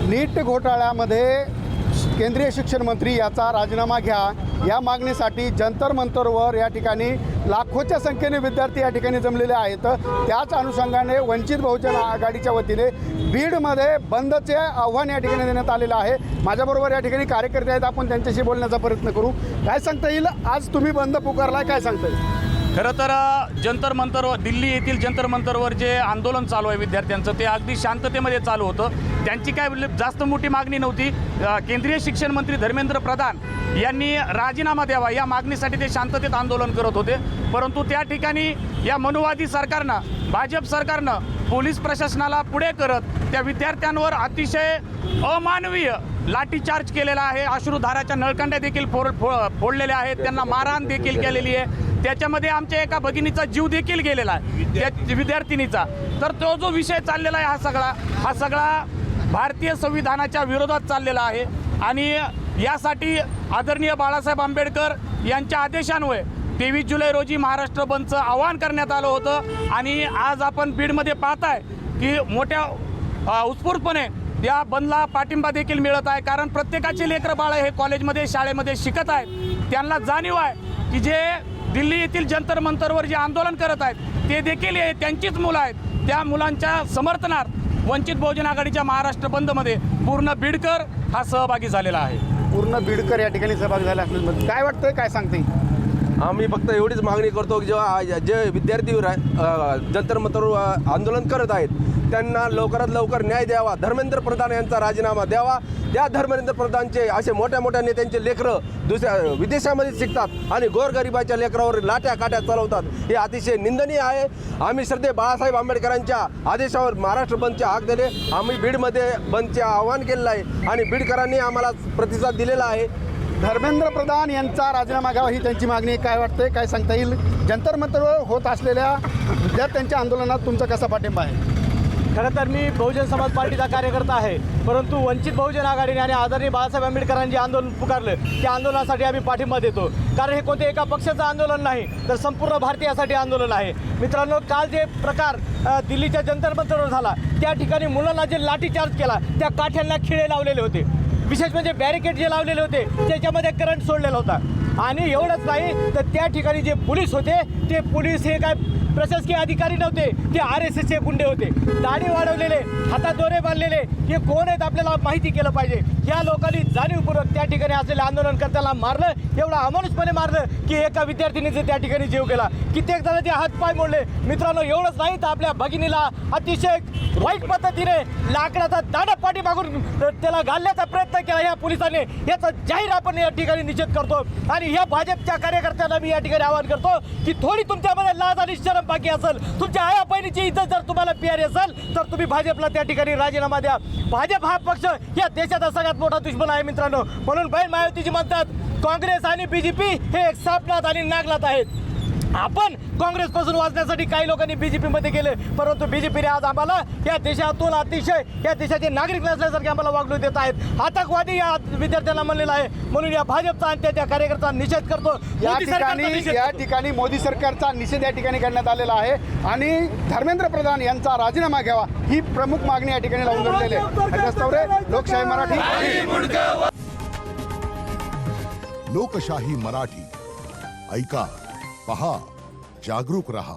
नीट घोटाळ्यामध्ये केंद्रीय शिक्षण मंत्री याचा राजीनामा घ्या या मागणीसाठी जंतर मंतरवर या ठिकाणी लाखोच्या संख्येने विद्यार्थी या ठिकाणी जमलेले आहेत। त्याच अनुषंगाने वंचित बहुजन आघाडीच्या वतीने बीडमध्ये बंदचे आव्हान या ठिकाणी देण्यात आलेलं आहे। माझ्याबरोबर या ठिकाणी कार्यकर्ते आहेत, आपण त्यांच्याशी बोलण्याचा प्रयत्न करू। काय सांगता येईल, आज तुम्ही बंद पुकारलाय, काय सांगता येईल? खरं तर जंतर मंतरवर, दिल्ली येथील जंतर मंतरवर जे आंदोलन चालू आहे विद्यार्थ्यांचं, ते अगदी शांततेमध्ये चालू होतं। त्यांची काय जास्त मोठी मागणी नव्हती। केंद्रीय शिक्षण मंत्री धर्मेंद्र प्रधान यांनी राजीनामा द्यावा या मागणीसाठी ते शांततेत आंदोलन करत होते। परंतु त्या ठिकाणी या मनुवादी सरकारनं, भाजप सरकारनं पोलीस प्रशासनाला पुढे करत त्या विद्यार्थ्यांवर अतिशय अमानवीय लाठीचार्ज केलेला आहे। अश्रुधाराच्या नळकांड्या देखील फोडलेल्या आहेत, त्यांना मारहाण देखील केलेली आहे। त्याच्यामध्ये आमच्या एका भगिनीचा जीव देखील गेलेला आहे, त्या विद्यार्थिनीचा। तर तो जो विषय चाललेला आहे हा सगळा भारतीय संविधानाच्या विरोधात चाललेला आहे। आणि यासाठी आदरणीय बाळासाहेब आंबेडकर यांच्या आदेशान्वये 23 जुलै रोजी महाराष्ट्र बंदचं आवाहन करण्यात आलं होतं। आणि आज आपण बीडमध्ये पाहताय की मोठ्या उत्स्फूर्तपणे या बंदला पाठिंबा देखील मिळत आहे। कारण प्रत्येकाचे लेकरं बाळ हे कॉलेजमध्ये, शाळेमध्ये शिकत आहेत। त्यांना जाणीव आहे की जे दिल्ली येथील जंतर मंतरवर जे आंदोलन करत आहेत ते देखील त्यांचीच मुलं आहेत। त्या मुलांच्या समर्थनार्थ वंचित बहुजन आघाडीच्या महाराष्ट्र बंदमध्ये पूर्ण बीडकर हा सहभागी झालेला आहे। पूर्ण बीडकर या ठिकाणी सहभागी झाले असल्यास काय वाटतंय, काय सांगते? आम्ही फक्त एवढीच मागणी करतो की जेव्हा जे विद्यार्थी जंतर मंतरवर आंदोलन करत आहेत त्यांना लवकरात लवकर न्याय द्यावा, धर्मेंद्र प्रधान यांचा राजीनामा द्यावा। त्या धर्मेंद्र प्रधानचे असे मोठ्या मोठ्या नेत्यांचे लेकरं दुसऱ्या विदेशामध्ये शिकतात आणि गोरगरिबाच्या लेकरावर लाट्या काट्या चालवतात, हे अतिशय निंदनीय आहे। आम्ही श्रद्धेय बाळासाहेब आंबेडकरांच्या आदेशावर महाराष्ट्र बंदचे हाक दिले। आम्ही बीडमध्ये बंदचे आवाहन केलेलं आहे आणि बीडकरांनी आम्हाला प्रतिसाद दिलेला आहे। धर्मेंद्र प्रधान यांचा राजीनामा घ्यावा ही त्यांची मागणी, काय वाटतंय, काय सांगता येईल? जंतर मंतरवर होत असलेल्या विद्यार्थ्यांच्या आंदोलनात तुमचा कसा पाठिंबा आहे? खरं तर मी बहुजन समाज पार्टीचा कार्यकर्ता आहे, परंतु वंचित बहुजन आघाडीने आणि आदरणीय बाळासाहेब आंबेडकरांनी जे आंदोलन पुकारलं त्या आंदोलनासाठी आम्ही पाठिंबा देतो। कारण हे कोणत्या एका पक्षाचं आंदोलन नाही, तर संपूर्ण भारतीयासाठी आंदोलन आहे। मित्रांनो, काल जे प्रकार दिल्लीच्या जंतर मंतरवर झाला त्या ठिकाणी मुलांना जे लाठीचार्ज केला, त्या काठ्यांना खिळे लावलेले होते। विशेष म्हणजे बॅरिकेड जे लावलेले होते त्याच्यामध्ये करंट सोडलेला होता। आणि एवढंच नाही तर त्या ठिकाणी जे पोलीस होते ते पोलीस हे काय प्रशासकीय अधिकारी नव्हते, ते RSSचे गुंडे होते। दाढी वाढवलेले, हातात दोरे बांधलेले, हे कोण आहेत आपल्याला माहिती केलं पाहिजे। या लोकांनी जाणीवपूर्वक त्या ठिकाणी असलेल्या आंदोलनकर्त्याला मारलं, एवढा अमानुषपणे मारलं की एका विद्यार्थिनीचे त्या ठिकाणी जीव गेला, कित्येक जणांचे हातपाय मोडले। मित्रांनो, एवढंच नाही तर आपल्या भगिनीला अतिशय वाईट पद्धतीने लाकडाचा दांडा पाठीमागून त्याला घालण्याचा प्रयत्न केला या पोलिसांनी। याचा जाहीर आपण या ठिकाणी निषेध करतो। आणि या भाजपच्या कार्यकर्त्यांना मी या ठिकाणी आवाहन करतो की थोडी तुमच्यामध्ये लाज आणि शरम बाकी असेल, तुमच्या आया बहिणीची इज्जत जर तुम्हाला प्यारी असेल तर तुम्ही भाजपला त्या ठिकाणी राजीनामा द्या। भाजप हा पक्ष या देशाचा सगळ्यात मोठा दुश्मन आहे मित्रांनो। म्हणून बहीण मायावतीजी म्हणतात, काँग्रेस आणि BJP हे एक सापनात आणि नागलात आहेत। आपण काँग्रेसपासून वाचण्यासाठी काही लोकांनी BJPमध्ये गेले, परंतु BJPने आज आम्हाला या देशातून अतिशय या देशाचे नागरिक नसल्यासारखे आम्हाला वागणूक देत आहेत। आतंकवादी या विद्यार्थ्यांना म्हणलेला आहे। म्हणून या भाजपचा आणि त्या कार्यकर्त्यांचा निषेध करतो। या ठिकाणी मोदी सरकारचा निषेध या ठिकाणी करण्यात आलेला आहे आणि धर्मेंद्र प्रधान यांचा राजीनामा घ्यावा ही प्रमुख मागणी या ठिकाणी लावून धरलेली आहे। लोकशाही मराठी, लोकशाही मराठी, ऐका, पहा, जागरूक रहा।